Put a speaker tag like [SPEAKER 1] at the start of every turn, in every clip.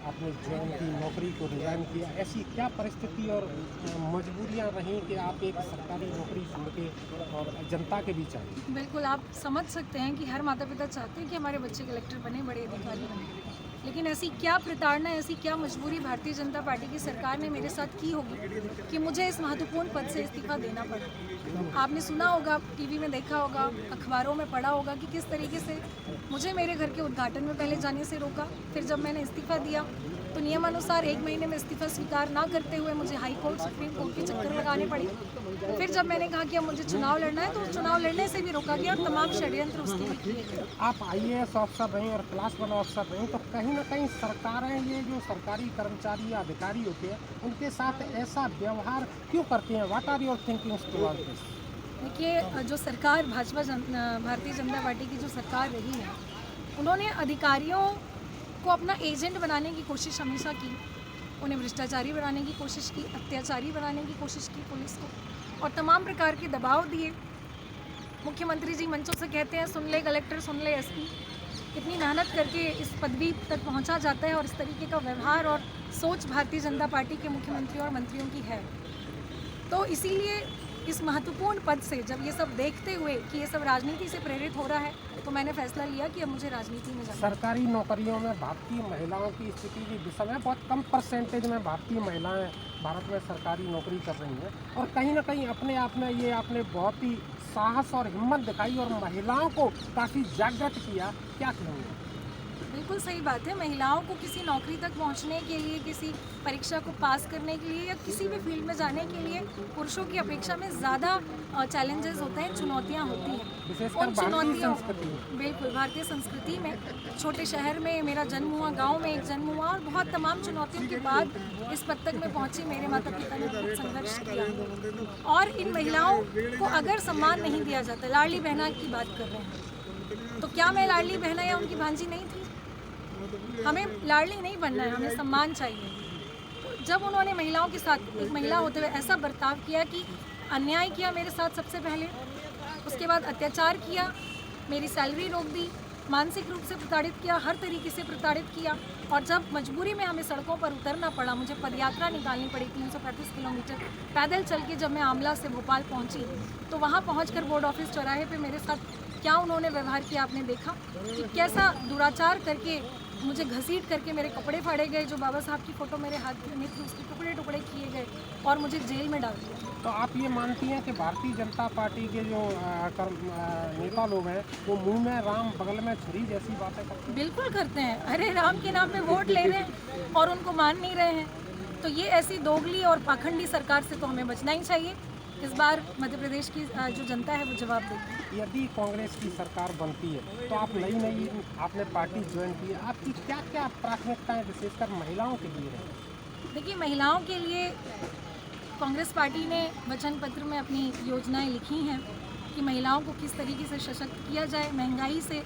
[SPEAKER 1] आपने ज्वाइन की, नौकरी को रिज़ाइन किया, ऐसी क्या परिस्थिति और मजबूरियाँ रहीं कि आप एक सरकारी नौकरी छोड़ के और जनता के बीच आए?
[SPEAKER 2] बिल्कुल, आप समझ सकते हैं कि हर माता-पिता चाहते हैं कि हमारे बच्चे कलेक्टर बने, बड़े अधिकारी बने। लेकिन ऐसी क्या प्रताड़ना, ऐसी क्या मजबूरी भारतीय जनता पार्टी की सरकार ने मेरे साथ की होगी कि मुझे इस महत्वपूर्ण पद से इस्तीफ़ा देना पड़ा। आपने सुना होगा, टीवी में देखा होगा, अखबारों में पढ़ा होगा कि किस तरीके से मुझे मेरे घर के उद्घाटन में पहले जाने से रोका। फिर जब मैंने इस्तीफ़ा दिया, तो नियमानुसार 1 महीने में इस्तीफ़ा स्वीकार ना करते हुए मुझे हाई कोर्ट, सुप्रीम कोर्ट के चक्कर लगाने पड़े। फिर जब मैंने कहा कि अब मुझे चुनाव लड़ना है, तो चुनाव लड़ने से भी रोका गया और तमाम षड्यंत्र उसके लिए किए गए।
[SPEAKER 1] आप आईएएस अफ़सर रहीं और क्लास 1 अफ़सर रहीं, तो कहीं न कहीं सरकारें ये जो सरकारी कर्मचारी या अधिकारी होते हैं, उनके साथ ऐसा व्यवहार क्यों करती हैं? What are your thinkings towards this?
[SPEAKER 2] देखिए, जो सरकार भारतीय जनता पार्टी की जो सरकार रही है, उन्होंने अधिकारियों को अपना एजेंट बनाने की कोशिश हमेशा की। उन्हें भ्रष्टाचारी बनाने की कोशिश की, अत्याचारी बनाने की कोशिश की पुलिस को, और तमाम प्रकार के दबाव दिए। मुख्यमंत्री जी मंचों से कहते हैं सुन ले कलेक्टर, सुन ले एसपी। कितनी मेहनत करके इस पदवी तक पहुंचा जाता है, और इस तरीके का व्यवहार और सोच भारतीय जनता पार्टी के मुख्यमंत्री और मंत्रियों की है। तो इसीलिए इस महत्वपूर्ण पद से जब ये सब देखते हुए कि ये सब राजनीति से प्रेरित हो रहा है, तो मैंने फैसला लिया कि अब मुझे राजनीति में जाना है।
[SPEAKER 1] सरकारी नौकरियों में भारतीय महिलाओं की स्थिति की दिशा में बहुत कम परसेंटेज में भारतीय महिलाएं भारत में सरकारी नौकरी कर रही हैं, और कहीं ना कहीं अपने आप में ये आपने बहुत ही साहस और हिम्मत दिखाई और महिलाओं को काफ़ी जागृत किया। क्या कहेंगे?
[SPEAKER 2] बिल्कुल सही बात है। महिलाओं को किसी नौकरी तक पहुंचने के लिए, किसी परीक्षा को पास करने के लिए या किसी भी फील्ड में जाने के लिए पुरुषों की अपेक्षा में ज़्यादा चैलेंजेस होते हैं, चुनौतियां होती हैं।
[SPEAKER 1] विशेषकर
[SPEAKER 2] उन
[SPEAKER 1] भारतीय
[SPEAKER 2] चुनौतियों,
[SPEAKER 1] संस्कृति में।
[SPEAKER 2] बिल्कुल भारतीय संस्कृति में, छोटे शहर में मेरा जन्म हुआ, गांव में एक जन्म हुआ, और बहुत तमाम चुनौतियों के बाद इस पद तक मैं पहुंची। मेरे माता पिता ने बहुत संघर्ष किया, और इन महिलाओं को अगर सम्मान नहीं दिया जाता, लाडली बहना की बात कर रहे हैं, तो क्या मैं लाडली बहना या उनकी भांजी नहीं थी? हमें लाडली नहीं बनना है, हमें सम्मान चाहिए। तो जब उन्होंने महिलाओं के साथ, एक महिला होते हुए ऐसा बर्ताव किया कि अन्याय किया मेरे साथ सबसे पहले, उसके बाद अत्याचार किया, मेरी सैलरी रोक दी, मानसिक रूप से प्रताड़ित किया, हर तरीके से प्रताड़ित किया, और जब मजबूरी में हमें सड़कों पर उतरना पड़ा, मुझे पदयात्रा निकालनी पड़ी 335 किलोमीटर पैदल चल के, जब मैं आमला से भोपाल पहुंची, तो वहां पहुंचकर बोर्ड ऑफिस चौराहे पे मेरे साथ क्या उन्होंने व्यवहार किया, आपने देखा कि कैसा दुराचार करके, मुझे घसीट करके मेरे कपड़े फाड़े गए, जो बाबा साहब की फ़ोटो मेरे हाथ में थी उसके टुकड़े टुकड़े किए गए, और मुझे जेल में डाल दिया।
[SPEAKER 1] तो आप ये मानती हैं कि भारतीय जनता पार्टी के जो नेता लोग हैं, वो मुंह में राम बगल में छुरी जैसी बातें करते हैं?
[SPEAKER 2] बिल्कुल करते हैं। अरे राम के नाम पे वोट ले रहे हैं और उनको मान नहीं रहे हैं। तो ये ऐसी दोगली और पाखंडी सरकार से तो हमें बचना ही चाहिए। इस बार मध्य प्रदेश की जो जनता है वो जवाब देगी।
[SPEAKER 1] यदि कांग्रेस की सरकार बनती है, तो आप नई आपने पार्टी ज्वाइन की है, आपकी क्या क्या प्राथमिकताएं विशेषकर महिलाओं के लिए रहें?
[SPEAKER 2] देखिए, महिलाओं के लिए कांग्रेस पार्टी ने वचन पत्र में अपनी योजनाएं लिखी हैं कि महिलाओं को किस तरीके से सशक्त किया जाए। महंगाई से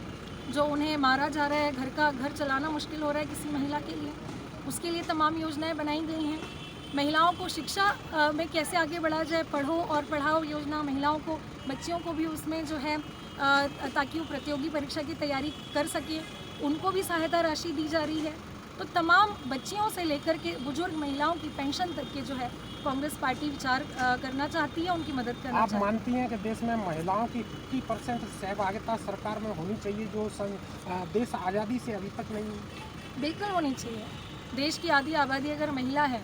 [SPEAKER 2] जो उन्हें मारा जा रहा है, घर चलाना मुश्किल हो रहा है किसी महिला के लिए, उसके लिए तमाम योजनाएं बनाई गई हैं। महिलाओं को शिक्षा में कैसे आगे बढ़ा जाए, पढ़ो और पढ़ाओ योजना, महिलाओं को, बच्चियों को भी उसमें जो है ताकि वो प्रतियोगी परीक्षा की तैयारी कर सके, उनको भी सहायता राशि दी जा रही है। तो तमाम बच्चियों से लेकर के बुजुर्ग महिलाओं की पेंशन तक के जो है कांग्रेस पार्टी विचार करना चाहती है, उनकी मदद करना
[SPEAKER 1] आप
[SPEAKER 2] चाहती है।
[SPEAKER 1] मानती हैं कि देश में महिलाओं की 50% सहभागिता सरकार में होनी चाहिए, जो देश आज़ादी से अभी तक नहीं हुई?
[SPEAKER 2] बिल्कुल होनी चाहिए। देश की आधी आबादी अगर महिला है,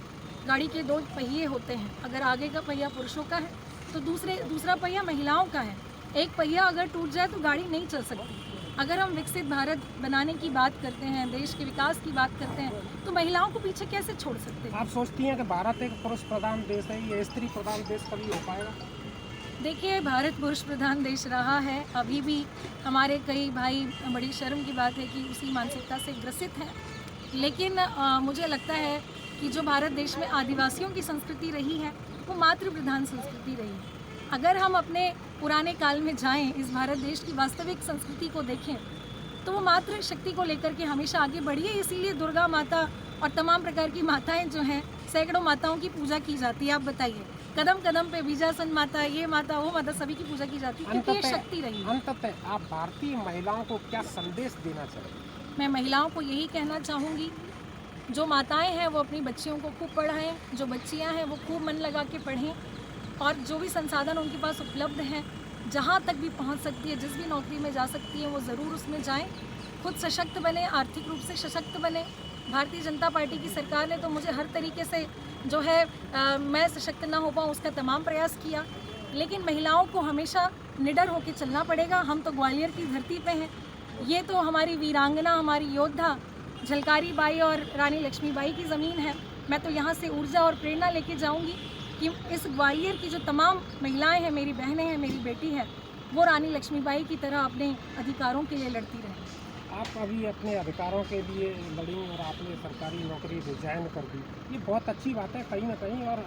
[SPEAKER 2] गाड़ी के 2 पहिए होते हैं, अगर आगे का पहिया पुरुषों का है तो दूसरा पहिया महिलाओं का है। एक पहिया अगर टूट जाए तो गाड़ी नहीं चल सकती। अगर हम विकसित भारत बनाने की बात करते हैं, देश के विकास की बात करते हैं, तो महिलाओं को पीछे कैसे छोड़ सकते हैं?
[SPEAKER 1] आप सोचती हैं कि भारत एक पुरुष प्रधान देश है, ये स्त्री प्रधान देश कभी हो पाएगा?
[SPEAKER 2] देखिए, भारत पुरुष प्रधान देश रहा है, अभी भी हमारे कई भाई, बड़ी शर्म की बात है कि उसी मानसिकता से ग्रसित हैं। लेकिन मुझे लगता है कि जो भारत देश में आदिवासियों की संस्कृति रही है, वो मातृ प्रधान संस्कृति रही है। अगर हम अपने पुराने काल में जाएं, इस भारत देश की वास्तविक संस्कृति को देखें, तो वो मातृ शक्ति को लेकर के हमेशा आगे बढ़ी है। इसीलिए दुर्गा माता और तमाम प्रकार की माताएं जो हैं, सैकड़ों माताओं की पूजा की जाती है। आप बताइए, कदम कदम पे बीजासन माता, ये माता, वो माता, सभी की पूजा की जाती है, क्योंकि ये शक्ति रही है।
[SPEAKER 1] अंततः आप भारतीय महिलाओं को क्या संदेश देना चाहेंगे?
[SPEAKER 2] मैं महिलाओं को यही कहना चाहूँगी जो माताएं हैं वो अपनी बच्चियों को खूब पढ़ाएं, जो बच्चियां हैं वो खूब मन लगा के पढ़ें, और जो भी संसाधन उनके पास उपलब्ध हैं, जहाँ तक भी पहुँच सकती है, जिस भी नौकरी में जा सकती है वो ज़रूर उसमें जाएं। खुद सशक्त बने, आर्थिक रूप से सशक्त बने। भारतीय जनता पार्टी की सरकार ने तो मुझे हर तरीके से जो है मैं सशक्त ना हो पाऊँ उसका तमाम प्रयास किया, लेकिन महिलाओं को हमेशा निडर होकर चलना पड़ेगा। हम तो ग्वालियर की धरती पे हैं, ये तो हमारी वीरांगना, हमारी योद्धा झलकारी बाई और रानी लक्ष्मीबाई की ज़मीन है। मैं तो यहाँ से ऊर्जा और प्रेरणा लेके जाऊँगी कि इस ग्वालियर की जो तमाम महिलाएं हैं, मेरी बहनें हैं, मेरी बेटी है, वो रानी लक्ष्मीबाई की तरह अपने अधिकारों के लिए लड़ती रहें।
[SPEAKER 1] आप अभी अपने अधिकारों के लिए लड़ी और आपने सरकारी नौकरी रिजाइन कर दी, ये बहुत अच्छी बात है कहीं ना कहीं, और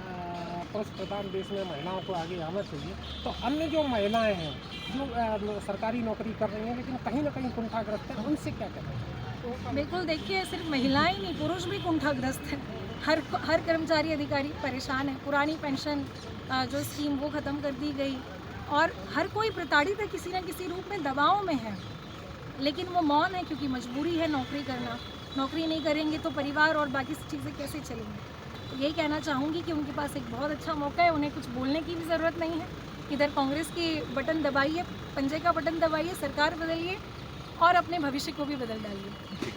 [SPEAKER 1] पुरुष प्रधान देश में महिलाओं को आगे आना चाहिए। तो अन्य जो महिलाएं हैं जो सरकारी नौकरी कर रही हैं लेकिन कहीं ना कहीं कुंठाग्रस्त हैं, उनसे क्या करें?
[SPEAKER 2] बिल्कुल, देखिए सिर्फ महिलाएं नहीं, पुरुष भी कुंठाग्रस्त हैं। हर कर्मचारी अधिकारी परेशान है। पुरानी पेंशन जो स्कीम वो ख़त्म कर दी गई, और हर कोई प्रताड़ित है, किसी न किसी रूप में दबाव में है, लेकिन वो मौन है क्योंकि मजबूरी है नौकरी करना। नौकरी नहीं करेंगे तो परिवार और बाकी चीज़ें कैसे चलेंगी। तो यही कहना चाहूँगी कि उनके पास एक बहुत अच्छा मौका है, उन्हें कुछ बोलने की भी ज़रूरत नहीं है। इधर कांग्रेस की बटन दबाइए, पंजे का बटन दबाइए, सरकार बदलिए और अपने भविष्य को भी बदल डालिए।